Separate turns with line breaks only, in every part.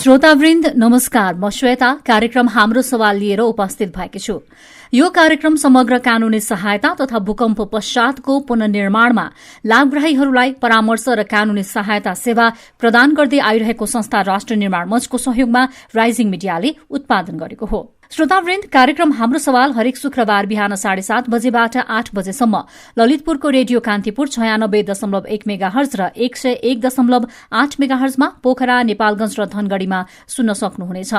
श्रोतावृन्द नमस्कार, म श्वेता कार्यक्रम हाम्रो सवाल लिएर उपस्थित भएकी छु। यो कार्यक्रम समग्र कानूनी सहायता तथा भूकम्प पश्चातको पुनर्निर्माणमा लाभग्राहीहरूलाई परामर्श र कानूनी सहायता सेवा प्रदान गर्दै आइरहेको संस्था राष्ट्र निर्माण मञ्चको सहयोगमा राइजिङ मिडियाले उत्पादन गरेको हो। श्रोतावृन्द, कार्यक्रम हाम्रो सवाल हरेक शुक्रबार बिहान 7:30 बजेबाट 8 बजेसम्म ललितपुरको रेडियो कान्तिपुर 96.1 मेगाहर्ज र 101.8 मेगाहर्जमा, पोखरा, नेपालगंज र धनगढ़ीमा सुन्न सक्नुहुनेछ।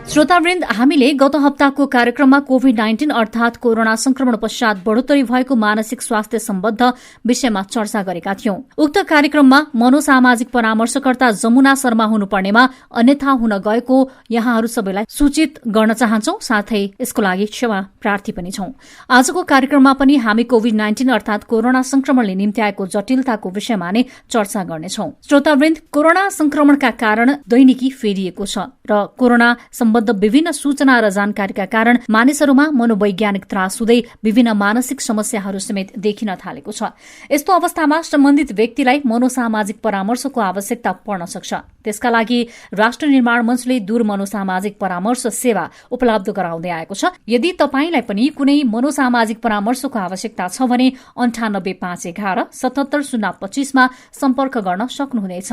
श्रोतावृन्द, हामीले गत हप्ताको कार्यक्रममा कोभिड-19 अर्थात कोरोना संक्रमण पश्चात बढ़ोत्तरी भएको मानसिक स्वास्थ्य सम्बद्ध विषयमा चर्चा गरेका थियौं। उक्त कार्यक्रममा मनोसामाजिक परामर्शकर्ता जमुना शर्मा हुनुपर्नेमा अन्यथा हुन गएको यहाँहरू सबैलाई सूचित गर्न चाहन्छौं, साथै यसको लागि क्षमा प्रार्थी पनि छौं। आजको कार्यक्रममा पनि हामी कोभिड-19 अर्थात कोरोना संक्रमणले निम्त्याएको जटिलताको विषयमा नै चर्चा गर्नेछौं। श्रोतावृन्द, कोरोना संक्रमणका कारण दैनिकी फेरिएको छ र कोरोना सम्बद्ध विभिन्न सूचना र जानकारीका कारण मानिसहरूमा मनोवैज्ञानिक त्रास हुँदै विभिन्न मानसिक समस्याहरू समेत देखिन थालेको छ। यस्तो अवस्थामा सम्बन्धित व्यक्तिलाई मनोसामाजिक परामर्शको आवश्यकता पर्न सक्छ। त्यसका लागि राष्ट्र निर्माण मञ्चले दूर मनोसामाजिक परामर्श सेवा उपलब्ध गराउँदै आएको छ। यदि तपाईंलाई पनि कुनै मनोसामाजिक परामर्शको आवश्यकता छ भने 985111 77025 मा सम्पर्क गर्न सक्नुहुनेछ।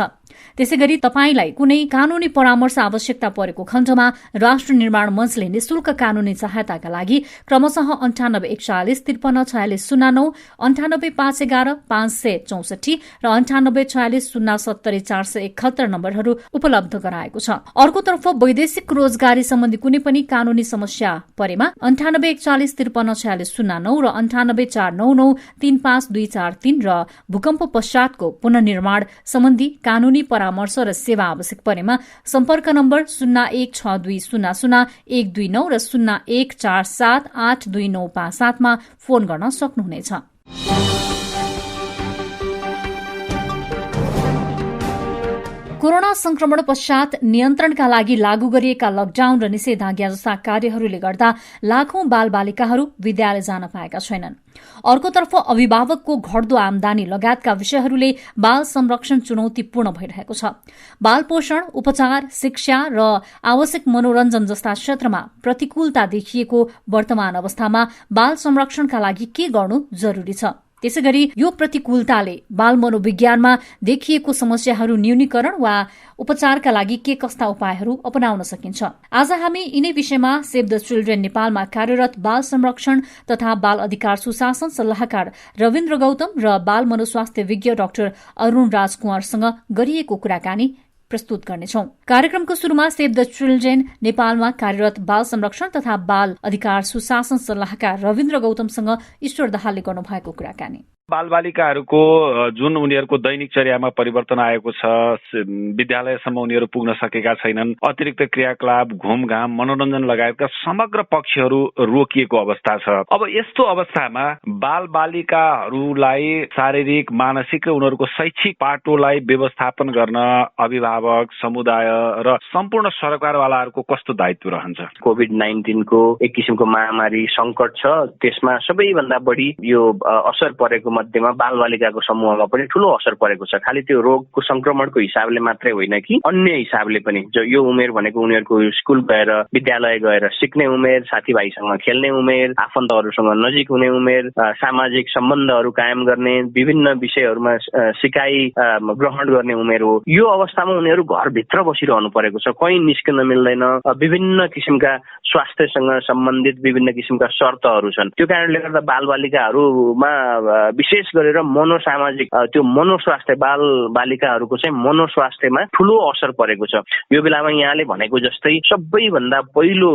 त्यसैगरी तपाईंलाई कुनै कानूनी परामर्श आवश्यकता परेको खण्डमा राष्ट्र निर्माण मञ्चले निशुल्क कानूनी सहायताका लागि क्रमशः 9841 5346 09, 985111 564 र 9846 070 471 नम्बरहरू उपलब्ध गराएको छ। अर्कोतर्फ वैदेशिक रोजगारी सम्बन्धी कुनै पनि कानूनी समस्या परेमा 9841 5346 09 र 9849 35243 र भूकम्प पश्चातको पुनर्निर्माण सम्बन्धी कानूनी परामर्श र सेवा आवश्यक परेमा सम्पर्क नम्बर 016200 129 र 0147829557 मा फोन गर्न सक्नुहुनेछ। कोरोना संक्रमण पश्चात नियन्त्रणका लागि लागू गरिएका लकडाउन र निषेधाज्ञा जस्ता कार्यहरूले गर्दा लाखौं बालबालिकाहरू विद्यालय जान पाएका छैनन्। अर्कोतर्फ अभिभावकको घट्दो आमदानी लगायतका विषयहरूले बाल संरक्षण चुनौतीपूर्ण भइरहेको छ। बाल पोषण, उपचार, शिक्षा र आवश्यक मनोरञ्जन जस्ता क्षेत्रमा प्रतिकूलता देखिएको वर्तमान अवस्थामा बाल संरक्षणका लागि के गर्नु जरूरी छ? त्यसैगरी यो प्रतिकूलताले बाल मनोविज्ञानमा देखिएको समस्याहरू न्यूनीकरण वा उपचारका लागि के कस्ता उपायहरू अपनाउन सकिन्छ? आज हामी यिनै विषयमा सेभ द चिल्ड्रेन नेपालमा कार्यरत बाल संरक्षण तथा बाल अधिकार सुशासन सल्लाहकार रविन्द्र गौतम र बाल मनोस्वास्थ्य विज्ञ डाक्टर अरुण राज कुँवरसँग गरिएको कुराकानी प्रस्तुत गर्नेछौं। कार्यक्रमको शुरूमा सेभ द चिल्ड्रेन नेपालमा कार्यरत बाल संरक्षण तथा बाल अधिकार सुशासन सल्लाहकार रविन्द्र गौतमसँग ईश्वर दाहालले गर्नुभएको कुराकानी।
बालबालिकाहरूको जुन उनीहरूको दैनिक चर्यामा परिवर्तन आएको छ, विद्यालयसम्म उनीहरू पुग्न सकेका छैनन्, अतिरिक्त क्रियाकलाप, घुमघाम, मनोरञ्जन लगायतका समग्र पक्षहरू रोकिएको अवस्था छ। अब यस्तो अवस्थामा बालबालिकाहरूलाई शारीरिक, मानसिक र उनीहरूको शैक्षिक पाटोलाई व्यवस्थापन गर्न अभिभावक, समुदाय र सम्पूर्ण सरकारवालाहरूको कस्तो दायित्व रहन्छ?
कोभिड-19 को एक किसिमको महामारी संकट छ, त्यसमा सबैभन्दा बढी यो असर परेको मध्येमा बालबालिकाको समूहमा पनि ठूलो असर परेको छ। खालि त्यो रोगको संक्रमणको हिसाबले मात्रै होइन कि अन्य हिसाबले पनि। जो यो उमेर भनेको उनीहरूको स्कुल गएर, विद्यालय गएर सिक्ने उमेर, साथीभाइसँग खेल्ने उमेर, आफन्तहरूसँग नजिक हुने उमेर, सामाजिक सम्बन्धहरू कायम गर्ने, विभिन्न विषयहरूमा सिकाइ ग्रहण गर्ने उमेर हो। यो अवस्थामा उनीहरू घरभित्र बसिरहनु परेको छ, कहीँ निस्कन मिल्दैन। विभिन्न किसिमका स्वास्थ्यसँग सम्बन्धित विभिन्न किसिमका शर्तहरू छन्। त्यो कारणले गर्दा बालबालिकाहरूमा विशेष गरेर मनोसामाजिक त्यो मनोस्वास्थ्य, बाल बालिकाहरूको चाहिँ मनोस्वास्थ्यमा ठूलो असर परेको छ। यो बेलामा यहाँले भनेको जस्तै सबैभन्दा पहिलो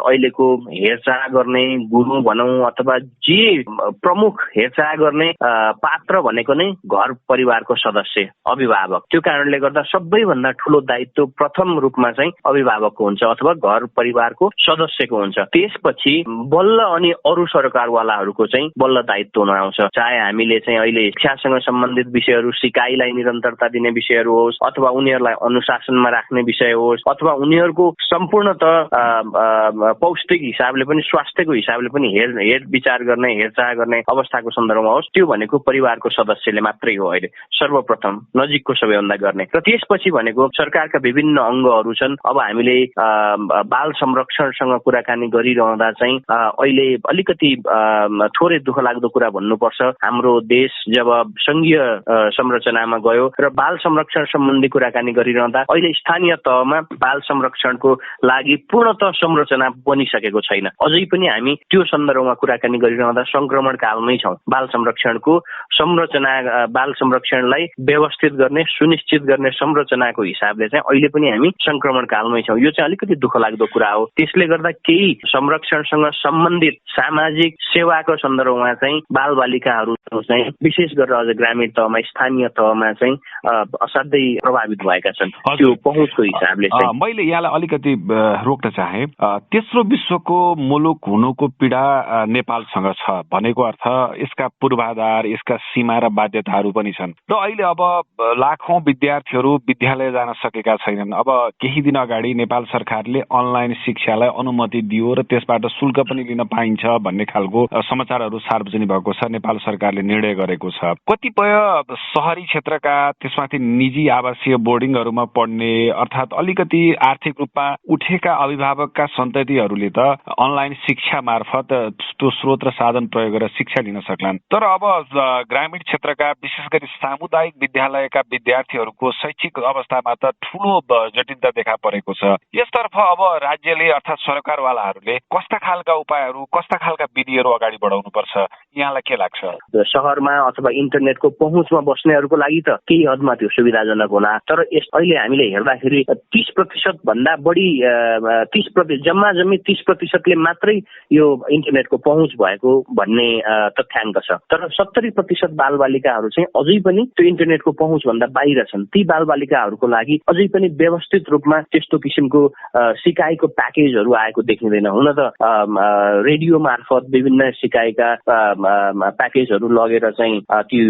अहिलेको हेरचाह गर्ने गुरु भनौं अथवा जे प्रमुख हेरचाह गर्ने पात्र भनेको नै घर परिवारको सदस्य, अभिभावक। त्यो कारणले गर्दा सबैभन्दा ठूलो दायित्व प्रथम रूपमा चाहिँ अभिभावकको हुन्छ अथवा घर परिवारको सदस्यको हुन्छ। त्यसपछि बल्ल अनि अरू सरकारवालाहरूको चाहिँ बल्ल दायित्वमा आउँछ। चाहे हामीले चाहिँ अहिले शिक्षासँग सम्बन्धित विषयहरू, सिकाइलाई निरन्तरता दिने विषयहरू होस्, अथवा उनीहरूलाई अनुशासनमा राख्ने विषय होस्, अथवा उनीहरूको सम्पूर्णतः पौष्टिक हिसाबले पनि, स्वास्थ्यको हिसाबले पनि हेरविचार गर्ने, हेरचाह गर्ने अवस्थाको सन्दर्भमा होस्, त्यो भनेको परिवारको सदस्यले मात्रै हो अहिले सर्वप्रथम नजिकको सबैभन्दा गर्ने। र त्यसपछि भनेको सरकारका विभिन्न अङ्गहरू छन्। अब हामीले बाल संरक्षणसँग कुराकानी गरिरहँदा चाहिँ अहिले अलिकति थोरै दुःख लाग्दो कुरा भन्नुपर्छ, हाम्रो देश जब संघीय संरचनामा गयो र बाल संरक्षण सम्बन्धी कुराकानी गरिरहँदा अहिले स्थानीय तहमा बाल संरक्षणको लागि पूर्णतः संरचना बनिसकेको छैन। अझै पनि हामी त्यो सन्दर्भमा कुराकानी गरिरहँदा संक्रमण कालमै छौँ। बाल संरक्षणको संरचना, बाल संरक्षणलाई व्यवस्थित गर्ने, सुनिश्चित गर्ने संरचनाको हिसाबले चाहिँ अहिले पनि हामी संक्रमण कालमै छौँ। यो चाहिँ अलिकति दुःख लाग्दो कुरा हो। त्यसले गर्दा केही संरक्षणसँग सम्बन्धित सामाजिक सेवाको सन्दर्भमा चाहिँ बालबालिकाहरू चाहिँ विशेष गरेर अझ ग्रामीण तहमा, स्थानीय तहमा चाहिँ असाध्यै प्रभावित भएका छन् त्यो पहुँचको हिसाबले।
मैले यहाँलाई अलिकति रोक्न चाहे, तेस्रो विश्वको मुलुक हुनुको पीडा नेपालसँग छ भनेको अर्थ यसका पूर्वाधार, यसका सीमा र बाध्यताहरू पनि छन्। र अहिले अब लाखौं विद्यार्थीहरू विद्यालय जान सकेका छैनन्। अब केही दिन अगाडि नेपाल सरकारले अनलाइन शिक्षालाई अनुमति दियो र त्यसबाट शुल्क पनि लिन पाइन्छ भन्ने खालको समाचारहरू सार्वजनिक भएको छ। नेपाल सरकारले निर्णय गरेको छ। कतिपय शहरी क्षेत्रका, त्यसमाथि निजी आवासीय बोर्डिङहरूमा पढ्ने अर्थात् अलिकति आर्थिक रूपमा उठेका अभिभावकका सन्ततिहरूले त अनलाइन शिक्षा मार्फत त्यो स्रोत र साधन प्रयोग गरेर शिक्षा लिन सक्लान्। तर अब ग्रामीण क्षेत्रका विशेष गरी सामुदायिक विद्यालयका विद्यार्थीहरूको शैक्षिक अवस्थामा त ठूलो जटिलता देखा परेको छ। यसतर्फ अब राज्यले अर्थात् सरकारवालाहरूले कस्ता खालका उपायहरू, कस्ता खालका विधिहरू अगाडि बढाउनुपर्छ, यहाँलाई के लाग्छ?
शहरमा अथवा इन्टरनेटको पहुँचमा बस्नेहरूको लागि त केही हदमा त्यो सुविधाजनक होला। तर अहिले हामीले हेर्दाखेरि 30% भन्दा बढी, 30% जम्मा 30%ले मात्रै यो इन्टरनेटको पहुँच भएको भन्ने तथ्याङ्क छ। तर 70% बालबालिकाहरू चाहिँ अझै पनि त्यो इन्टरनेटको पहुँच भन्दा बाहिर छन्। ती बालबालिकाहरूको लागि अझै पनि व्यवस्थित रूपमा त्यस्तो किसिमको सिकाइको प्याकेजहरू आएको देखिँदैन। हुन त रेडियो मार्फत विभिन्न सिकाइका प्याकेजहरू लगेर चाहिँ त्यो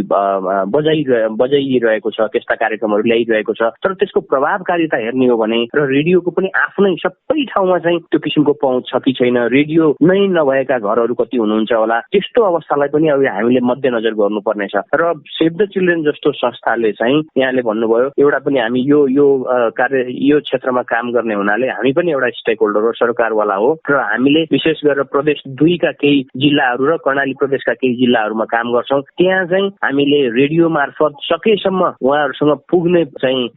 बजाइरहेको छ, त्यस्ता कार्यक्रमहरू ल्याइरहेको छ। तर त्यसको प्रभावकारिता हेर्ने हो भने र रेडियोको पनि आफ्नै सबै ठाउँमा चाहिँ त्यो किसिमको पहुँच छ कि छैन, रेडियो नै नभएका घरहरू कति हुनुहुन्छ होला, त्यस्तो अवस्थालाई पनि अब हामीले मध्यनजर गर्नुपर्ने छ। र सेभ द चिल्ड्रेन जस्तो संस्थाले चाहिँ यहाँले भन्नुभयो एउटा पनि हामी यो क्षेत्रमा काम गर्ने हुनाले हामी पनि एउटा स्टेक होल्डर हो, सरकारवाला हो। र हामीले विशेष गरेर प्रदेश 2 का केही जिल्लाहरू र कर्णाली प्रदेशका केही जिल्लाहरूमा काम गर्छौँ। त्यहाँ चाहिँ हामीले रेडियो मार्फत सकेसम्म उहाँहरूसँग पुग्ने चाहिँ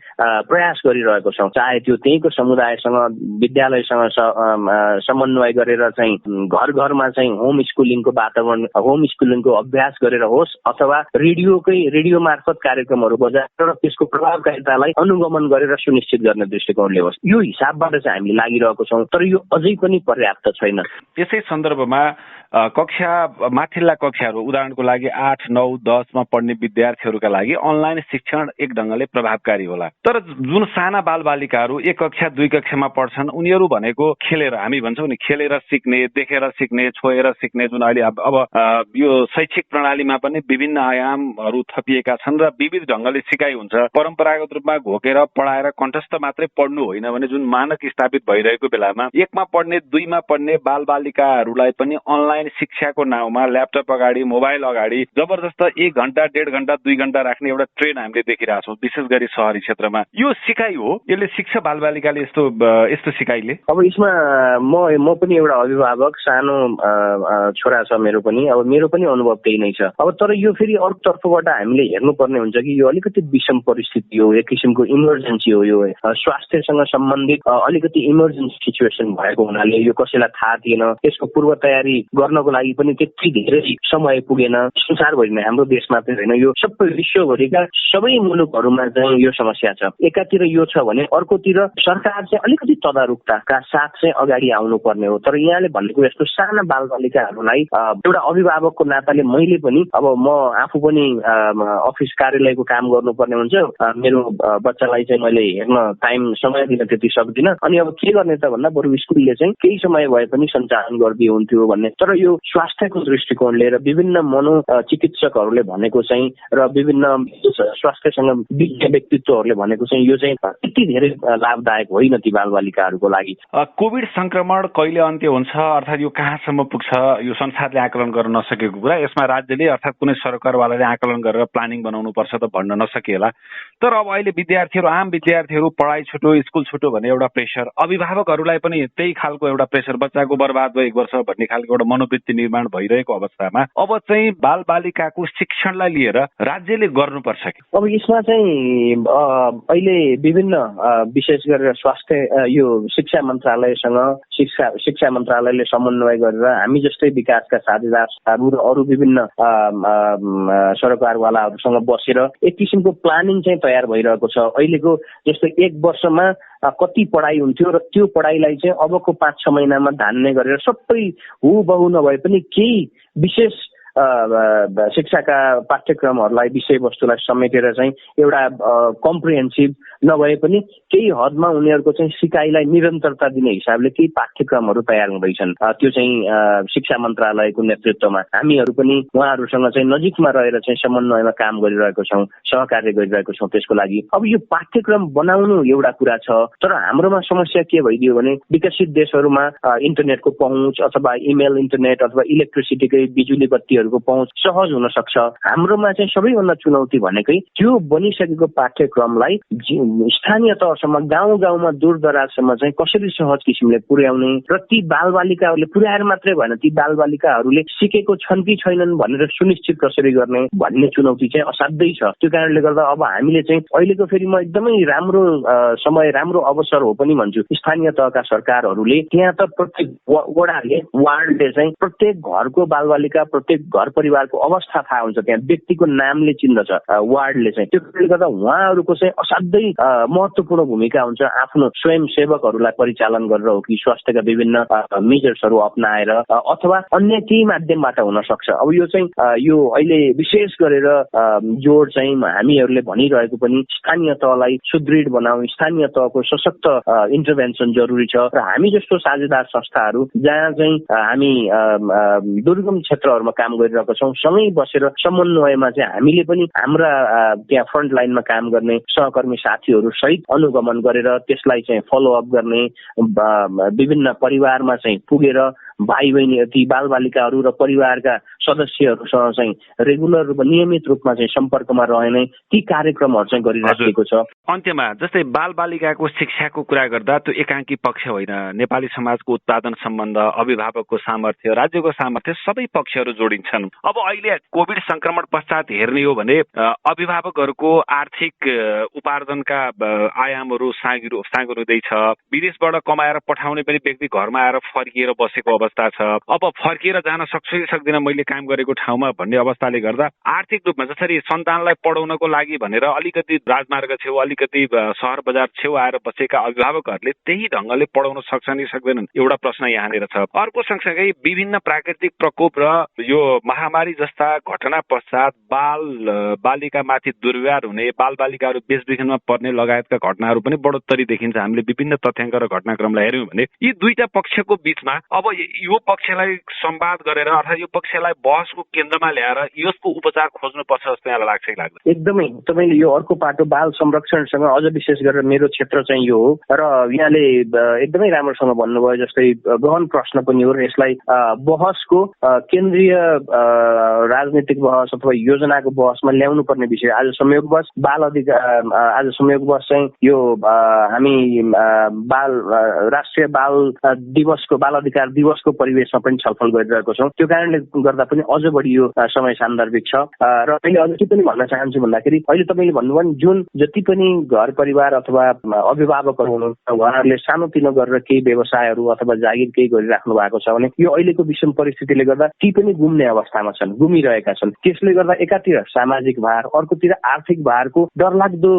प्रयास गरिरहेको छौँ। चाहे त्यो त्यहीँको समुदायसँग, विद्यालयसँग समन्वय गरेर चाहिँ घर घरमा चाहिँ होम स्कुलिङको वातावरण, होम स्कुलिङको अभ्यास गरेर होस्, अथवा रेडियो मार्फत कार्यक्रमहरू बजाएर त्यसको प्रभावकारितालाई अनुगमन गरेर सुनिश्चित गर्ने दृष्टिकोणले होस्। यो हिसाबबाट चाहिँ हामी लागिरहेको छौँ। तर यो अझै पनि पर्याप्त छैन।
यसै सन्दर्भमा माथिल्ला कक्षाहरू, उदाहरणको लागि 8, 9, 10 मा पढ्ने विद्यार्थीहरूका लागि अनलाइन शिक्षण एक ढङ्गले प्रभावकारी होला। तर जुन साना बालबालिकाहरू 1 कक्षा 2 कक्षामा पढ्छन्, उनीहरू भनेको खेलेर, हामी भन्छौँ नि खेलेर सिक्ने, देखेर सिक्ने, छोएर सिक्ने, जुन अहिले अब यो शैक्षिक प्रणालीमा पनि विभिन्न आयामहरू थपिएका छन् र विविध ढङ्गले सिकाइ हुन्छ। परम्परागत रूपमा घोकेर पढाएर कण्ठस्थ मात्रै पढ्नु होइन भने जुन मानक स्थापित भइरहेको बेलामा 1 मा पढ्ने, 2 मा पढ्ने बालबालिकाहरूलाई पनि अनलाइन शिक्षाको नाउँमा ल्यापटप अगाडि, मोबाइल अगाडि जबरजस्त 1 घण्टा, 1.5 घण्टा, 2 घण्टा राख्ने एउटा ट्रेन्ड हामीले देखिरहेको छौँ, विशेष गरी शहरी क्षेत्रमा। यो सिकाइ हो, यसले शिक्षा बालबालिकाले यस्तो सिकाइले।
अब यसमा म पनि एउटा अभिभावक, सानो छोरा छ मेरो पनि, अब मेरो पनि अनुभव त्यही नै छ। अब तर यो फेरि अर्को तर्फबाट हामीले हेर्नुपर्ने हुन्छ कि यो अलिकति विषम परिस्थिति हो, एक किसिमको इमर्जेन्सी हो। यो स्वास्थ्यसँग सम्बन्धित अलिकति इमर्जेन्सी सिचुएसन भएको हुनाले यो कसैलाई थाहा थिएन, त्यसको पूर्व तयारी गर्नको लागि पनि त्यति धेरै समय पुगेन। संसारभरि नै, हाम्रो देश मात्रै होइन, यो सबै विश्वभरिका सबै मुलुकहरूमा चाहिँ यो समस्या छ। एकातिर यो छ भने अर्कोतिर सरकार चाहिँ अलिकति तदारुकताका साथ चाहिँ अगाडि आउनु पर्ने हो। तर यहाँले भनेको यस्तो साना बालबालिकाहरूलाई एउटा अभिभावकको नाताले मैले पनि, अब म आफू पनि अफिस कार्यालयको काम गर्नुपर्ने हुन्छ, मेरो बच्चालाई चाहिँ मैले हेर्न समय दिन त्यति सक्दिनँ। अनि अब के गर्ने त भन्दा बरु स्कुलले चाहिँ केही समय भए पनि सञ्चालन गरिदिए हुन्थ्यो भन्ने। तर यो स्वास्थ्यको दृष्टिकोणले र विभिन्न चिकित्सकहरूले भनेको चाहिँ र विभिन्न स्वास्थ्यसँग विज्ञ व्यक्तित्वहरूले भनेको चाहिँ यो चाहिँ त्यति धेरै लाभदायक होइन ती बालबालिकाहरूको लागि।
कोभिड संक्रमण कहिले अन्त्य हुन्छ अर्थात् यो कहाँसम्म पुग्छ यो संसारले आकलन गर्न नसकेको कुरा, यसमा राज्यले अर्थात् कुनै सरकारवालाले आकलन गरेर प्लानिङ बनाउनु पर्छ त भन्न नसकिएला। तर अब अहिले विद्यार्थीहरू, आम विद्यार्थीहरू पढाइ छुटो, स्कुल छुटो भन्ने एउटा प्रेसर, अभिभावकहरूलाई पनि त्यही खालको एउटा प्रेसर, बच्चाको बर्बाद भयो 1 वर्ष भन्ने खालको एउटा मनोवृत्ति निर्माण भइरहेको अवस्थामा अब चाहिँ बालबालिकाको शिक्षणलाई लिएर राज्यले गर्नुपर्छ कि?
अब यसमा चाहिँ अहिले विभिन्न विशेष गरेर स्वास्थ्य यो शिक्षा मन्त्रालयले समन्वय गरेर हामी जस्तै विकासका साझेदारहरू र अरू विभिन्न सरकारवालाहरूसँग बसेर एक किसिमको प्लानिङ चाहिँ तयार भइरहेको छ। अहिलेको जस्तै 1 वर्षमा कति पढाइ हुन्थ्यो र त्यो पढाइलाई चाहिँ अबको 5-6 महिनामा धान्ने गरेर सबै हुबहु नभए पनि केही विशेष शिक्षाका पाठ्यक्रमहरूलाई, विषयवस्तुलाई समेटेर चाहिँ एउटा कम्प्रिहेन्सिभ नभए पनि केही हदमा उनीहरूको चाहिँ सिकाइलाई निरन्तरता दिने हिसाबले केही पाठ्यक्रमहरू तयार हुँदैछन्। त्यो चाहिँ शिक्षा मन्त्रालयको नेतृत्वमा हामीहरू पनि उहाँहरूसँग चाहिँ नजिकमा रहेर चाहिँ समन्वयमा काम गरिरहेको छौँ, सहकार्य गरिरहेको छौँ त्यसको लागि। अब यो पाठ्यक्रम बनाउनु एउटा कुरा छ, तर हाम्रोमा समस्या के भइदियो भने विकसित देशहरूमा इन्टरनेटको पहुँच अथवा इमेल इन्टरनेट अथवा इलेक्ट्रिसिटीकै बिजुली बत्तीहरूको पहुँच सहज हुन सक्छ। हाम्रोमा चाहिँ सबैभन्दा चुनौती भनेकै त्यो बनिसकेको पाठ्यक्रमलाई स्थानीय तहसम्म, गाउँ-गाउँमा, दूरदराजसम्म चाहिँ कसरी सहज किसिमले पुर्याउने र ती बालबालिकाहरूले पुर्याएर मात्रै भएन, ती बालबालिकाहरूले सिकेको छन् कि छैनन् भनेर सुनिश्चित कसरी गर्ने भन्ने चुनौती चाहिँ असाध्यै छ। त्यो कारणले गर्दा अब हामीले चाहिँ अहिलेको फेरि म एकदमै राम्रो समय, राम्रो अवसर हो पनि भन्छु, स्थानीय तहका सरकारहरूले त्यहाँ त प्रत्येक वडाले, वार्डले चाहिँ प्रत्येक घरको बालबालिका, प्रत्येक घर परिवारको अवस्था थाहा हुन्छ, त्यहाँ व्यक्तिको नामले चिन्दछ वार्डले चाहिँ। त्यो कारणले गर्दा उहाँहरूको चाहिँ असाध्यै महत्त्वपूर्ण भूमिका हुन्छ, आफ्नो स्वयंसेवकहरूलाई परिचालन गरेर हो कि स्वास्थ्यका विभिन्न मेजर्सहरू अपनाएर अथवा अन्य केही माध्यमबाट हुन सक्छ। अब यो चाहिँ यो अहिले विशेष गरेर जोड चाहिँ हामीहरूले भनिरहेको पनि स्थानीय तहलाई सुदृढ बनाऊ, स्थानीय तहको सशक्त इन्टरभेन्सन जरुरी छ र हामी जस्तो साझेदार संस्थाहरू जहाँ चाहिँ हामी दुर्गम क्षेत्रहरूमा काम गरिरहेको छौँ, सँगै बसेर समन्वयमा चाहिँ हामीले पनि हाम्रा त्यहाँ फ्रन्ट लाइनमा काम गर्ने सहकर्मी साथीहरू सहित अनुगमन गरेर त्यसलाई चाहिँ फलोअप गर्ने, विभिन्न परिवारमा चाहिँ पुगेर भाइ बहिनी ती बालबालिकाहरू र परिवारका सदस्यहरूसँग चाहिँ रेगुलर रूपमा, नियमित रूपमा चाहिँ सम्पर्कमा रहने ती कार्यक्रमहरू चाहिँ गरिराखेको छ।
अन्त्यमा जस्तै बालबालिकाको शिक्षाको कुरा गर्दा त्यो एकाङ्की पक्ष होइन, नेपाली समाजको उत्पादन सम्बन्ध, अभिभावकको सामर्थ्य, राज्यको सामर्थ्य, सबै पक्षहरू जोडिन्छन्। अब अहिले कोभिड संक्रमण पश्चात हेर्ने हो भने अभिभावकहरूको आर्थिक उपार्जनका आयामहरू साँगुरिँदैछ, विदेशबाट कमाएर पठाउने पनि व्यक्ति घरमा आएर फर्किएर बसेको अवस्था छ। अब फर्किएर जान सक्छु कि सक्दिनँ मैले काम गरेको ठाउँमा भन्ने अवस्थाले गर्दा आर्थिक रूपमा जसरी सन्तानलाई पढाउनको लागि भनेर अलिकति राजमार्ग छेउ, अलिकति सहर बजार छेउ आएर बसेका अभिभावकहरूले त्यही ढङ्गले पढाउन सक्छन् कि सक्दैनन्, एउटा प्रश्न यहाँनिर छ। अर्को सँगसँगै विभिन्न प्राकृतिक प्रकोप र यो महामारी जस्ता घटना पश्चात बालिकामाथि दुर्व्यवहार हुने, बालबालिकाहरू बेचबिखनमा पर्ने लगायतका घटनाहरू पनि बढोत्तरी देखिन्छ। हामीले विभिन्न तथ्याङ्क र घटनाक्रमलाई हेऱ्यौँ भने यी दुईटा पक्षको बीचमा अब यो पक्षलाई संवाद गरेर अर्थात् यो पक्षलाई बहसको केन्द्रमा ल्याएर यसको उपचार खोज्नुपर्छ जस्तो यहाँलाई लाग्छ कि लाग्दैन?
एकदमै। तपाईँले यो अर्को पाटो बाल संरक्षणसँग अझ विशेष गरेर मेरो क्षेत्र चाहिँ यो हो र यहाँले एकदमै राम्रोसँग भन्नुभयो, जस्तै गहन प्रश्न पनि हो र यसलाई बहसको केन्द्रीय राजनीतिक बहस अथवा योजनाको बहसमा ल्याउनु पर्ने विषय। आज संयोगवश चाहिँ यो हामी राष्ट्रिय बाल अधिकार दिवसको परिवेशमा पनि छलफल गरिरहेको छौँ। त्यो कारणले गर्दा पनि अझ बढी यो समय सान्दर्भिक छ। र अहिले अझ के पनि भन्न चाहन्छु भन्दाखेरि अहिले तपाईँले भन्नुभयो जुन जति पनि घर परिवार अथवा अभिभावकहरू हुनुहुन्छ उहाँहरूले सानोतिनो गरेर केही व्यवसायहरू अथवा जागिर केही गरिराख्नु भएको छ भने यो अहिलेको विषम परिस्थितिले गर्दा ती पनि गुम्ने अवस्थामा छन्, गुमिरहेका छन्। त्यसले गर्दा एकातिर सामाजिक भार, अर्कोतिर आर्थिक भारको डरलाग्दो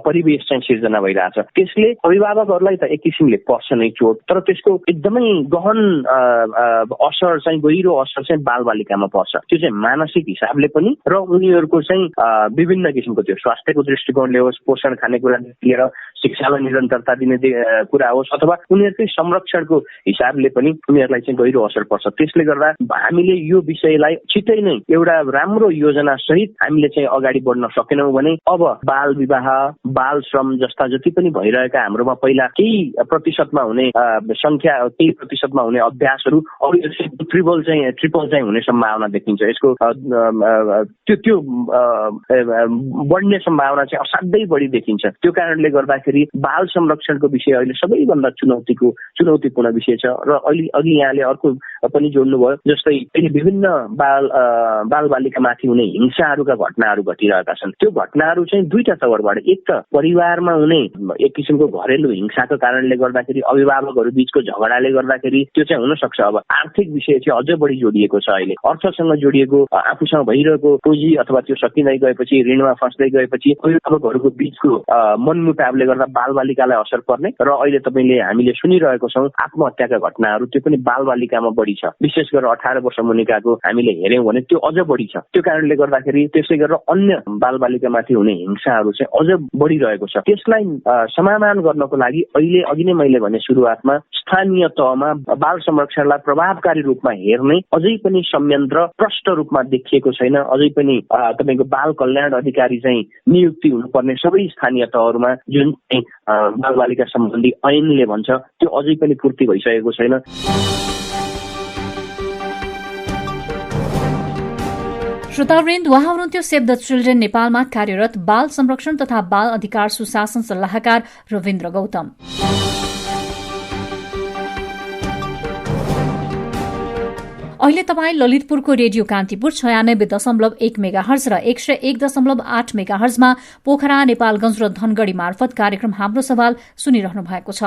परिवेश चाहिँ सिर्जना भइरहेछ। त्यसले अभिभावकहरूलाई त एक किसिमले पर्छ नै चोट, तर त्यसको एकदमै गहन असर चाहिँ, गहिरो असर चाहिँ बालबालिकामा पर्छ। त्यो चाहिँ मानसिक हिसाबले पनि र उनीहरूको चाहिँ विभिन्न किसिमको त्यो स्वास्थ्यको दृष्टिकोणले होस्, पोषण खानेकुरादेखि लिएर शिक्षालाई निरन्तरता दिने कुरा होस् अथवा उनीहरूकै संरक्षणको हिसाबले पनि उनीहरूलाई चाहिँ गहिरो असर पर्छ। त्यसले गर्दा हामीले यो विषयलाई छिट्टै नै एउटा राम्रो योजना सहित हामीले चाहिँ अगाडि बढ्न सकेनौँ भने अब बाल विवाह, बाल श्रम जस्ता जति पनि भइरहेका हाम्रोमा पहिला केही प्रतिशतमा हुने संख्या, केही प्रतिशतमा हुने अभ्यासहरू अब ट्रिपल चाहिँ हुने सम्भावना देखिन्छ। यसको त्यो बढ्ने सम्भावना चाहिँ असाध्यै बढी देखिन्छ। त्यो कारणले गर्दाखेरि बाल संरक्षणको विषय अहिले सबैभन्दा चुनौतीपूर्ण विषय छ। र अघि यहाँले अर्को पनि जोड्नुभयो, जस्तै विभिन्न बाल बालिकामाथि हुने हिंसाहरूका घटनाहरू घटिरहेका छन्। त्यो घटनाहरू चाहिँ दुईटा तवरबाट, एक त परिवारमा हुने एक किसिमको घरेलु हिंसाको कारणले गर्दाखेरि, अभिभावकहरू बीचको झगडाले गर्दाखेरि त्यो चाहिँ हुन सक्छ। अब आर्थिक विषय चाहिँ अझ बढी जोडिएको छ। अहिले अर्थसँग जोडिएको, आफूसँग भइरहेको पुँजी अथवा त्यो सकिँदै गएपछि, ऋणमा फस्दै गएपछि अभिभावकहरूको बीचको मनमुटावले गर्दा बालबालिकालाई असर पर्ने र अहिले हामीले सुनिरहेको छौँ आत्महत्याका घटनाहरू, त्यो पनि बालबालिकामा बढी छ। विशेष गरेर 18 वर्ष मुनिकाको हामीले हेऱ्यौँ भने त्यो अझ बढी छ। त्यो कारणले गर्दाखेरि त्यसै गरेर अन्य बालबालिकामाथि हुने हिंसाहरू चाहिँ अझ बढिरहेको छ। त्यसलाई समाधान गर्नको लागि अघि नै मैले भने सुरुवातमा स्थानीय तहमा बाल संरक्षणलाई प्रभावकारी रूपमा हेर्ने अझै पनि संयन्त्र प्रष्ट रूपमा देखिएको छैन। अझै पनि तपाईँको बाल कल्याण अधिकारी चाहिँ नियुक्ति हुनुपर्ने सबै स्थानीय तहहरूमा जुन बालबालिका सम्बन्धी ऐनले भन्छ त्यो अझै पनि पूर्ति भइसकेको छैन।
श्रोतावृन्द, उहाँ हुनुहुन्थ्यो सेभ द चिल्ड्रेन नेपालमा कार्यरत बाल संरक्षण तथा बाल अधिकार सुशासन सल्लाहकार रविन्द्र गौतम। अहिले तपाईँ ललितपुरको रेडियो कान्तिपुर 96.1 मेगाहर्ज र 101.8 मेगाहर्जमा पोखरा, नेपालगंज र धनगढ़ी मार्फत कार्यक्रम हाम्रो सवाल सुनिरहनु भएको छ।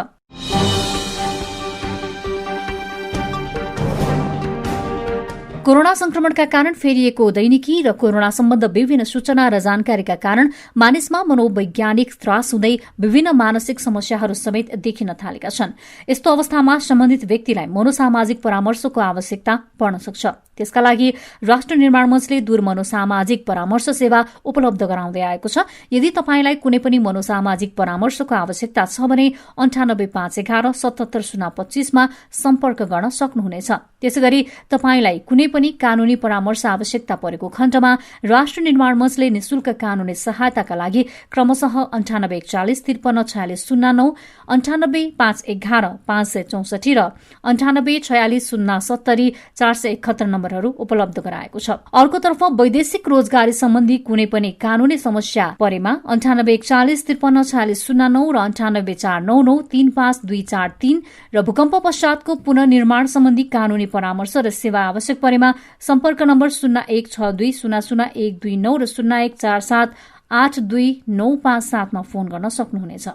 कोरोना संक्रमणका कारण फेरिएको दैनिकी र कोरोना सम्बद्ध विभिन्न सूचना र जानकारीका कारण मानिसमा मनोवैज्ञानिक त्रास हुँदै विभिन्न मानसिक समस्याहरू समेत देखिन थालेका छन्। यस्तो अवस्थामा सम्बन्धित व्यक्तिलाई मनोसामाजिक परामर्शको आवश्यकता पर्न सक्छ। त्यसका लागि राष्ट्र निर्माण मञ्चले दूर मनोसामाजिक परामर्श सेवा उपलब्ध गराउँदै आएको छ। यदि तपाईलाई कुनै पनि मनोसामाजिक परामर्शको आवश्यकता छ भने 98511 77025 मा सम्पर्क गर्न सक्नुहुनेछ। त्यसैगरी तपाईलाई कुनै पनि कानूनी परामर्श आवश्यकता परेको खण्डमा राष्ट्र निर्माण मञ्चले निशुल्क कानूनी सहायताका लागि क्रमशः 9841 53 4609, 98511 564 र 984 070 471 नम्बरहरू उपलब्ध गराएको छ। अर्कोतर्फ वैदेशिक रोजगारी सम्बन्धी कुनै पनि कानूनी समस्या परेमा 9841 53 4609 र 98499 35243 र भूकम्प पश्चातको पुनर्निर्माण सम्बन्धी कानूनी परामर्श र सेवा आवश्यक परेमा सम्पर्क नम्बर 0162 00 129 र 0147 82957 मा फोन गर्न सक्नुहुनेछ।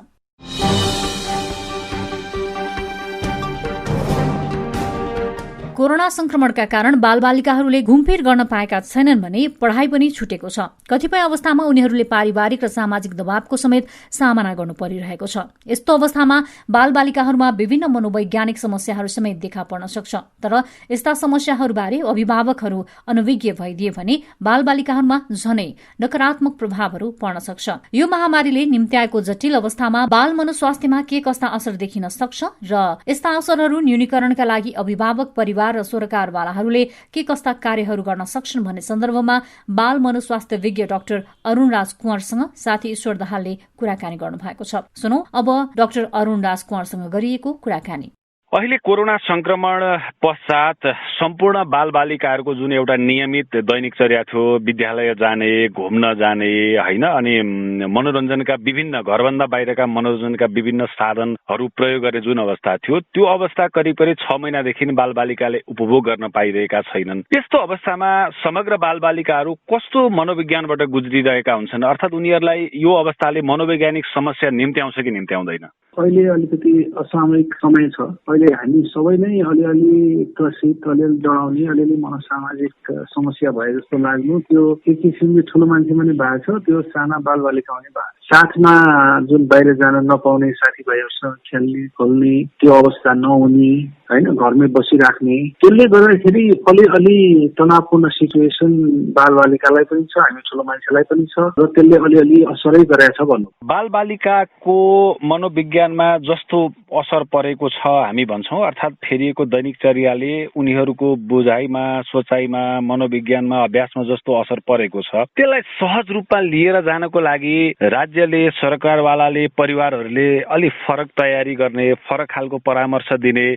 कोरोना संक्रमणका कारण बालबालिकाहरूले घुमफिर गर्न पाएका छैनन् भने पढ़ाई पनि छुटेको छ। कतिपय अवस्थामा उनीहरूले पारिवारिक र सामाजिक दबावको समेत सामना गर्नु परिरहेको छ। यस्तो अवस्थामा बालबालिकाहरूमा विभिन्न मनोवैज्ञानिक समस्याहरू समेत देखा पर्न सक्छ। तर यस्ता समस्याहरूबारे अभिभावकहरू अनभिज्ञ भइदिए भने बालबालिकाहरूमा झनै नकारात्मक प्रभावहरू पर्न सक्छ। यो महामारीले निम्त्याएको जटिल अवस्थामा बाल मनोस्वास्थ्यमा के कस्ता असर देखिन सक्छ र यस्ता असरहरू न्यूनीकरणका लागि अभिभावक, परिवार र सरकारवालाहरूले के कस्ता कार्यहरू गर्न सक्छन् भन्ने सन्दर्भमा बाल मनोस्वास्थ्य विज्ञ डाक्टर अरुण राज कुँवरसँग साथी ईश्वर दाहालले कुराकानी गर्नुभएको छ। सुनौ अब डाक्टर अरुण राज कुँवरसँग गरिएको कुराकानी।
अहिले कोरोना संक्रमण पश्चात सम्पूर्ण बालबालिकाहरूको जुन एउटा नियमित दैनिकचर्या थियो, विद्यालय जाने, घुम्न जाने हैन, अनि मनोरञ्जनका विभिन्न घरभन्दा बाहिरका मनोरञ्जनका विभिन्न साधनहरू प्रयोग गर्ने जुन अवस्था थियो, त्यो अवस्था करिब 6 महिनादेखि बालबालिकाले उपभोग गर्न पाइरहेका छैनन्। त्यस्तो अवस्थामा समग्र बालबालिकाहरू कस्तो मनोविज्ञानबाट गुज्रिरहेका हुन्छन्, अर्थात् उनीहरूलाई यो अवस्थाले मनोवैज्ञानिक समस्या निम्त्याउँछ कि निम्त्याउँदैन?
अहिले अलिकति असामयिक समय छ। अहिले हामी सबै नै अलिअलि त्रसित, अलिअलि डराउने, अलिअलि मनोसामाजिक समस्या भए जस्तो लाग्नु, त्यो एक किसिमले ठुलो मान्छे पनि भएको छ, त्यो साना बालबालिका पनि भएको छ। साथमा जुन बाहिर जान नपाउने साथीभाइहरूसँग खेल्ने खोल्ने त्यो अवस्था नहुने होइन, घरमै बसिराख्ने, त्यसले गर्दाखेरि अलिअलि तनावपूर्ण सिचुएसन बालबालिकालाई पनि छ, हामी ठुलो मान्छेलाई पनि छ र त्यसले अलिअलि असरै गरेछ भन्नु।
बालबालिकाको मनोविज्ञानमा जस्तो असर परेको छ हामी भन्छौँ, अर्थात् फेरिएको दैनिकचर्याले उनीहरूको बुझाइमा, सोचाइमा, मनोविज्ञानमा, अभ्यासमा जस्तो असर परेको छ, त्यसलाई सहज रूपमा लिएर जानको लागि राज्यले, सरकारवालाले, परिवारहरूले अलि फरक तयारी गर्ने, फरक खालको परामर्श दिने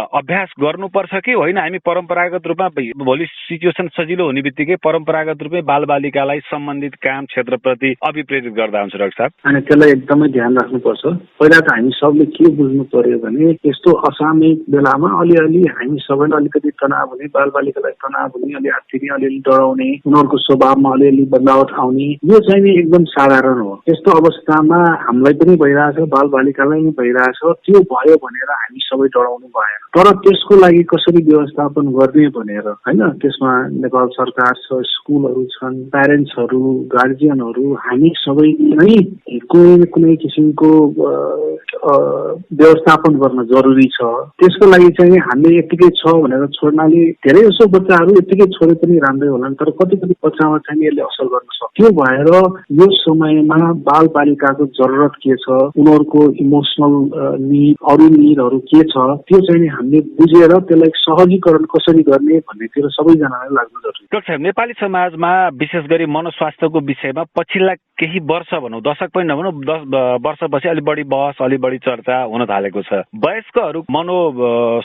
अभ्यास गर्नुपर्छ कि होइन? हामी परम्परागत रूपमा भोलि सिचुएसन सजिलो हुने बित्तिकै परम्परागत रूपमै बालबालिकालाई सम्बन्धित काम क्षेत्रप्रति अभिप्रेरित गर्दा हुन्छ डाक्टर साहब?
अनि त्यसलाई एकदमै ध्यान राख्नुपर्छ। पहिला त हामी सबले के बुझ्नु पर्यो भने यस्तो असामयिक बेलामा अलिअलि हामी सबैलाई अलिकति तनाव हुने, बालबालिकालाई तनाव हुने, अलि आत्तिने, अलिअलि डराउने, उनीहरूको स्वभावमा अलिअलि बदलावट आउने, यो चाहिँ नि एकदम साधारण हो। यस्तो अवस्थामा हामीलाई पनि भइरहेछ, बालबालिकालाई पनि भइरहेछ, त्यो भयो भनेर हामी सबै डराउनु भएन। तर त्यसको लागि कसरी व्यवस्थापन गर्ने भनेर होइन, त्यसमा नेपाल सरकार छ, स्कुलहरू छन्, प्यारेन्ट्सहरू, गार्जियनहरू, हामी सबै नै कुनै किसिमको व्यवस्थापन गर्न जरुरी छ। त्यसको लागि चाहिँ हामीले यत्तिकै छ भनेर छोड्नाले धेरै जसो बच्चाहरू यत्तिकै छोडे पनि राम्रै होलान्, तर कति बच्चामा चाहिँ यसले असर गर्न सक्छ। त्यो भएर यो समयमा बालबालिकाको जरुरत के छ, उनीहरूको इमोसनल निड, अरू निडहरू के छ, त्यो चाहिँ हामीले बुझेर त्यसलाई सहजीकरण कसरी गर्ने भन्नेतिर सबैजनालाई लाग्नु जरुरी।
डाक्टर साहब, नेपाली समाजमा विशेष गरी मनोस्वास्थ्यको विषयमा पछिल्ला केही वर्ष भनौँ, दशक पनि नभनौँ, 10 वर्षपछि अलि बढी बहस, अलि बढी चर्चा हुन थालेको छ। वयस्कहरू मनो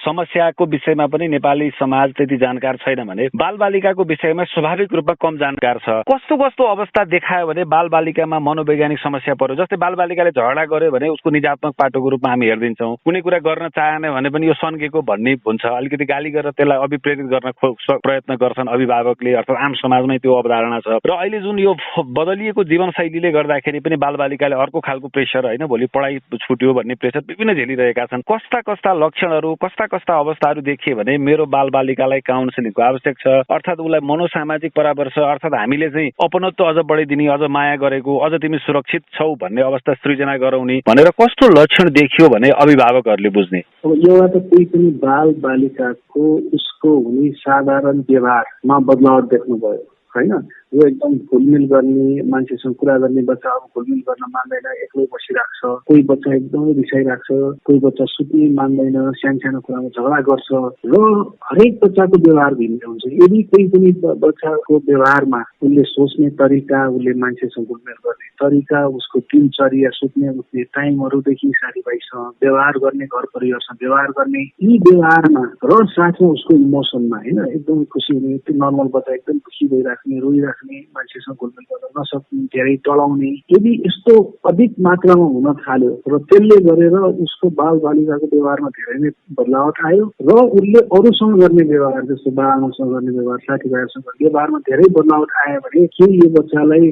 समस्याको विषयमा पनि नेपाली समाज त्यति जानकार छैन भने बालबालिकाको विषयमा स्वाभाविक रूपमा कम जानकार छ। कस्तो कस्तो अवस्था देखायो भने बालबालिकामा मनोवैज्ञानिक समस्या पर्यो? जस्तै बालबालिकाले झगडा गर्यो भने उसको निजात्मक पाटोको रूपमा हामी हेरिदिन्छौँ, कुनै कुरा गर्न चाहेन भने पनि यो सन्केको भन्ने हुन्छ, अलिकति गाली गरेर त्यसलाई अभिप्रेरित गर्न प्रयत्न गर्छन् अभिभावकले, अर्थात् आम समाजमै त्यो अवधारणा छ। र अहिले जुन यो बदलिएको जीवनशैलीले गर्दाखेरि पनि बालबालिकाले अर्को खालको प्रेसर, होइन, भोलि पढाइ छुट्यो भन्ने प्रेसर विभिन्न झेलिरहेका छन्। कस्ता कस्ता लक्षणहरू, कस्ता कस्ता अवस्थाहरू देखिए भने मेरो बालबालिकालाई काउन्सिलिङको आवश्यक छ, अर्थात् उसलाई मनोसामाजिक परामर्श, अर्थात् हामीले चाहिँ अपनत्व अझ बढाइदिने, अझ माया गरेको, अझ तिमी सुरक्षित छौ भन्ने अवस्था सृजना गराउने भनेर कस्तो लक्षण देखियो भने अभिभावकहरूले बुझ्ने?
अब एउटा त कोही पनि बालबालिकाको उसको हुने साधारण व्यवहारमा बदलाव देख्नुभयो होइन, यो एकदम घुलमिल गर्ने, मान्छेसँग कुरा गर्ने बच्चा अब घुलमिल गर्न मान्दैन, एक्लै बसिराख्छ, कोही बच्चा एकदमै रिसाइराख्छ, कोही बच्चा सुत्नै मान्दैन, सानो कुरामा झगडा गर्छ र हरेक बच्चाको व्यवहार भिन्न हुन्छ। यदि कोही पनि बच्चाको व्यवहारमा उसले सोच्ने तरिका, उसले मान्छेसँग घुलमिल गर्ने तरिका, उसको दिनचर्या, सुत्ने उठ्ने टाइमहरूदेखि साथीभाइसँग व्यवहार गर्ने, घर परिवारसँग व्यवहार गर्ने, यी व्यवहारमा र साथमा उसको इमोसनमा होइन एकदमै खुसी हुने, त्यो नर्मल बच्चा एकदम खुसी भइराख्ने, रोइराख्ने, मान्छेसँग घुलमिल गर्न नसक्ने, धेरै टलाउने, यदि यस्तो अधिक मात्रामा हुन थाल्यो र त्यसले गरेर उसको बालबालिकाको व्यवहारमा धेरै नै बदलावट आयो र उसले अरूसँग गर्ने व्यवहार, जस्तो बाबाआमासँग गर्ने व्यवहार, साथीभाइहरूसँग गर्ने व्यवहारमा धेरै बदलावट आयो भने के यो बच्चालाई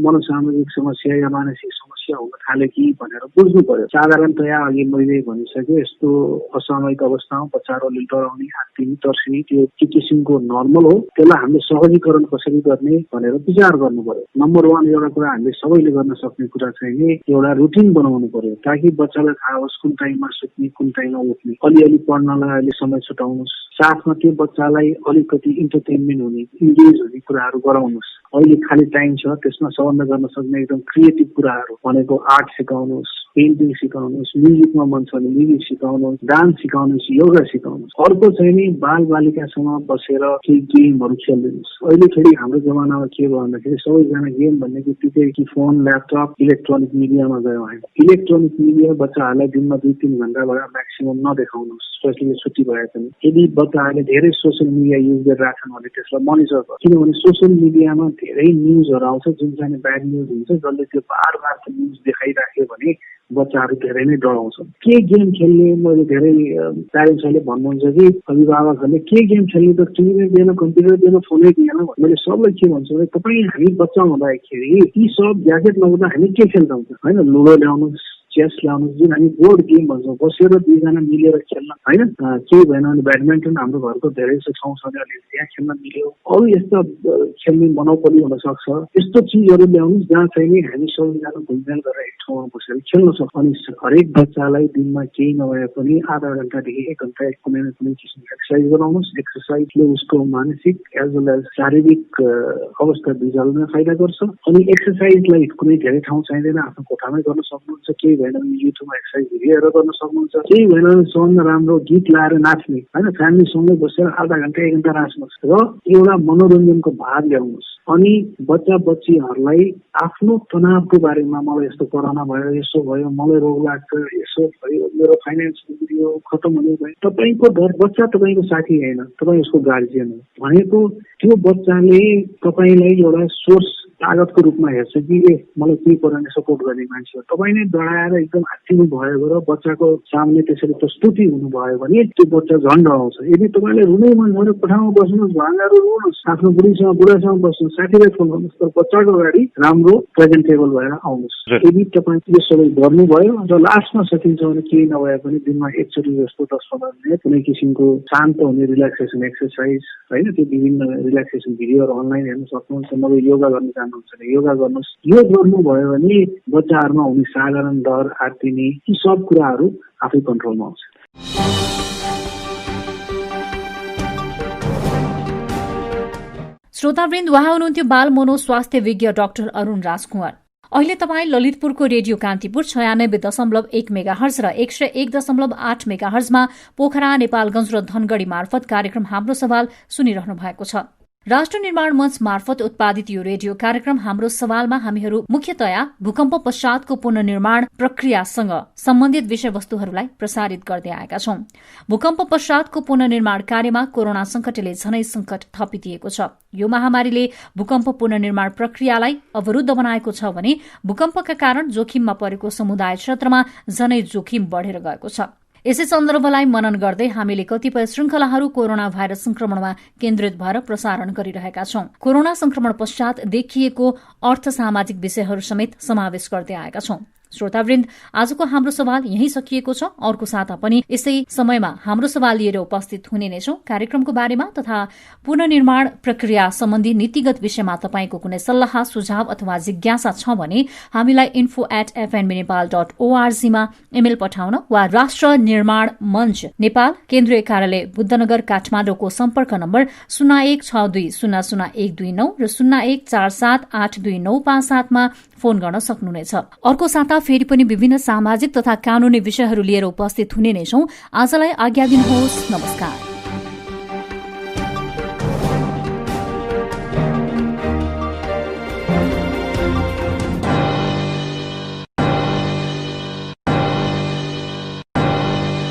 मनोसामाजिक समस्या या मानसिक समस्या हुन थाल्यो कि भनेर बुझ्नु पर्यो। साधारणतया अघि मैले भनिसकेँ, यस्तो असामयिक अवस्थामा बच्चाहरू अलि डराउने, हात्तिने, तर्सिने, त्यो के किसिमको नर्मल हो, त्यसलाई हामीले सहजीकरण कसरी गर्ने भनेर विचार गर्नु पर्यो। नम्बर 1 एउटा कुरा हामीले सबैले गर्न सक्ने कुरा चाहिँ एउटा रुटिन बनाउनु पर्यो, ताकि बच्चालाई थाहा होस् कुन टाइममा सुत्ने, कुन टाइममा उठ्ने, अलिअलि पढ्नलाई अहिले समय छुटाउनुहोस्, साथमा त्यो बच्चालाई अलिकति इन्टरटेनमेन्ट हुने, इन्गेज हुने कुराहरू गराउनुहोस्। अहिले खाली टाइम छ, त्यसमा सम्बन्ध गर्न सक्ने एकदम क्रिएटिभ कुराहरू भनेको आर्ट सिकाउनुहोस्, पेन्टिङ सिकाउनुहोस्, म्युजिकमा मन छ भने म्युजिक सिकाउनुहोस्, डान्स सिकाउनुहोस्, योगा सिकाउनुहोस्। अर्को चाहिँ नि बालबालिकासँग बसेर केही गेमहरू खेलिदिनुहोस्। अहिले फेरि हाम्रो जमानामा के भयो भन्दाखेरि सबैजना गेम भन्ने बित्तिकै कि फोन, ल्यापटप, इलेक्ट्रोनिक मिडियामा गयो होइन। इलेक्ट्रोनिक मिडिया बच्चाहरूलाई दिनमा 2-3 घण्टाबाट म्याक्सिमम नदेखाउनुहोस्, स्पेसली छुट्टी भए पनि। यदि बच्चाहरूले धेरै सोसियल मिडिया युज गरिरहेछन् भने त्यसलाई मोनिटर गर्नु, किनभने सोसियल मिडियामा धेरै न्युजहरू आउँछ जुन चाहिँ ब्याड न्युज हुन्छ, जसले त्यो बार त्यो न्युज देखाइराख्यो भने बच्चाहरू धेरै नै डराउँछन्। के गेम खेल्ने, मैले धेरै प्यारेन्ट्सहरूले भन्नुहुन्छ कि अभिभावकहरूले के गेम खेल्ने, त टिभी दिएन, कम्प्युटर दिएन, फोनै दिएन। मैले सबलाई के भन्छु भने तपाईँ हामी बच्चा हुँदाखेरि यी सब ग्याजेट नहुँदा हामी के खेल्छौँ होइन, लुडो ल्याउनुहोस्, चेस ल्याउनुहोस्, जुन हामी बोर्ड गेम भन्छौँ, बसेर दुईजना मिलेर खेल्न, होइन? केही भएन भने ब्याडमिन्टन हाम्रो घरको धेरै जस्तो ठाउँ छ, त्यहाँ खेल्न मिल्यो। अरू यस्तो खेल्ने मोनोपोली हुनसक्छ, यस्तो चिजहरू ल्याउनुहोस् जहाँ चाहिँ हामी सबैजना घुलमिल गरेर एक ठाउँमा बसेर खेल्न सक्छौँ। अनि हरेक बच्चालाई दिनमा केही नभए पनि आधा घन्टादेखि 1 घन्टा कुनै न कुनै किसिमको एक्सर्साइज गराउनुहोस्। एक्सर्साइजले उसको मानसिक एज वेल एज शारीरिक अवस्था दुईजनालाई फाइदा गर्छ। अनि एक्सर्साइजलाई कुनै धेरै ठाउँ चाहिँदैन, आफ्नो कोठामै गर्न सक्नुहुन्छ, केही भएन भने युट्युबमा एक्सर्साइज भिडियोहरू गर्न सक्नुहुन्छ, केही भएन भने सबभन्दा राम्रो गीत लाएर नाच्ने, होइन? फ्यामिलीसँगै बसेर आधा घन्टा 1 घन्टा नाच्नुहोस् र एउटा मनोरञ्जनको भाग ल्याउनुहोस्। अनि बच्चा बच्चीहरूलाई आफ्नो तनावको बारेमा, मलाई यस्तो कोरोना भयो, यसो भयो, मलाई रोग लाग्छ, यसो भयो, मेरो फाइनेन्स बिग्रियो, खतम हुने भयो, तपाईँको बच्चा तपाईँको साथी होइन, तपाईँ उसको गार्जियन हो भनेको त्यो बच्चाले तपाईँलाई एउटा सोर्स तागतको रूपमा हेर्छ कि मलाई केही कुराले सपोर्ट गर्ने मान्छे हो। तपाईँ नै डराएर एकदम आत्तिनु भयो र बच्चाको सामने त्यसरी प्रस्तुति हुनुभयो भने त्यो बच्चा झन् डराउँछ। यदि तपाईँले रुनै मन भयो कोठामा बस्नुहोस्, भाँगाहरू रुनुहोस्, आफ्नो बुढासँग बस्नुहोस्, साथीलाई फोन गर्नुहोस्, तर बच्चाको अगाडि राम्रो प्रेजेन्टेबल भएर आउनुहोस्। यदि तपाईँ यो सबै गर्नुभयो र लास्टमा सकिन्छ भने केही नभए पनि दिनमा एकचोटि जस्तो 10-15 मिनट कुनै किसिमको शान्त हुने रिल्याक्सेसन एक्सर्साइज, होइन, त्यो विभिन्न रिल्याक्सेसन भिडियोहरू अनलाइन हेर्न सक्नुहुन्छ। नभए योगा गर्न चाहनुहुन्छ भने योगा गर्नुहोस्। यो गर्नुभयो भने बच्चाहरूमा हुने साधारण डर, आत्तिने, यी सब कुराहरू आफै कन्ट्रोलमा आउँछ।
श्रोतावृन्द, उहाँ हुनुहुन्थ्यो बाल मनोस्वास्थ्य विज्ञ डाक्टर अरुण राजकुमार। अहिले तपाईँ ललितपुरको रेडियो कान्तिपुर 96.1 मेगाहर्ज र 101.8 मेगाहर्जमा पोखरा, नेपालगंज र धनगढ़ी मार्फत कार्यक्रम हाम्रो सवाल सुनिरहनु भएको छ। राष्ट्र निर्माण मंच मार्फत उत्पादित यो रेडियो कार्यक्रम हाम्रो सवालमा हामीहरू मुख्यतया भूकम्प पश्चातको पुनर्निर्माण प्रक्रियासँग सम्बन्धित विषयवस्तुहरूलाई प्रसारित गर्दै आएका छौं। भूकम्प पश्चातको पुनर्निर्माण कार्यमा कोरोना संकटले झनै संकट थपिदिएको छ। यो महामारीले भूकम्प पुनर्निर्माण प्रक्रियालाई अवरुद्ध बनाएको छ भने भूकम्पका कारण जोखिममा परेको समुदाय क्षेत्रमा झनै जोखिम बढ़ेर गएको छ। यसै सन्दर्भलाई मनन गर्दै हामीले कतिपय श्रृंखलाहरू कोरोना भाइरस संक्रमणमा केन्द्रित भएर प्रसारण गरिरहेका छौं। कोरोना संक्रमण पश्चात देखिएको अर्थ सामाजिक विषयहरू समेत समावेश गर्दै आएका छौं। श्रोतावृन्द, आजको हाम्रो सवाल यही सकिएको छ। अर्को साता पनि यसै समयमा हाम्रो सवाल लिएर उपस्थित हुने नै छौं। कार्यक्रमको बारेमा तथा पुनर्निर्माण प्रक्रिया सम्बन्धी नीतिगत विषयमा तपाईको कुनै सल्लाह, सुझाव अथवा जिज्ञासा छ भने हामीलाई info@fnbnepal.org मा इमेल पठाउन वा राष्ट्र निर्माण मञ्च नेपाल केन्द्रीय कार्यालय बुद्धनगर काठमाडौँको सम्पर्क नम्बर 0162000129 र 0147829557 मा फोन गर्न सक्नुहुनेछ। अर्को साता फेरि पनि विभिन्न सामाजिक तथा कानूनी विषयहरू लिएर उपस्थित हुने नै छौं। आजलाई आज्ञा दिनुहोस्। नमस्कार।